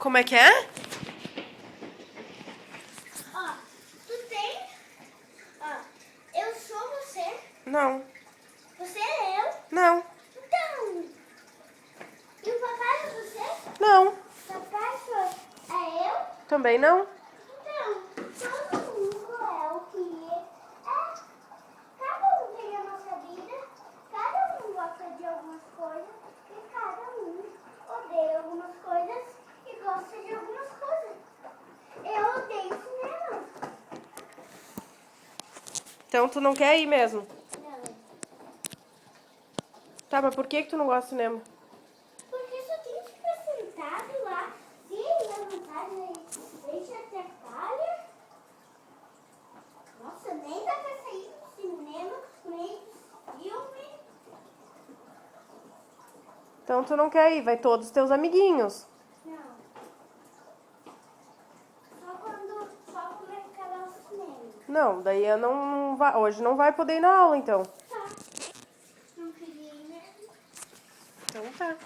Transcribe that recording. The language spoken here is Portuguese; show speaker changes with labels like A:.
A: Como é que é?
B: Ó, tu tem... Ó, eu sou você.
A: Não.
B: Você é eu.
A: Não.
B: Então... E o papai é você?
A: Não.
B: Papai é eu?
A: Também não.
B: Então, todo mundo é o que é. Cada um tem a nossa vida, cada um gosta de algumas coisas e cada um odeia algumas coisas e gosta de algumas coisas. Eu odeio cinema.
A: Então tu não quer ir mesmo?
B: Não,
A: Tá, mas por que tu não gosta de cinema?
B: porque só tem que ficar sentado lá, se levantar, deixa até falha. Nossa, nem dá pra sair do cinema, nem do filme.
A: Então tu não quer ir, vai todos os teus amiguinhos.
B: Não. Só quando acabar o cinema.
A: Não, daí eu não vai, hoje não vai poder ir na aula, então.
B: Tá. Não queria ir mesmo.
A: Então tá.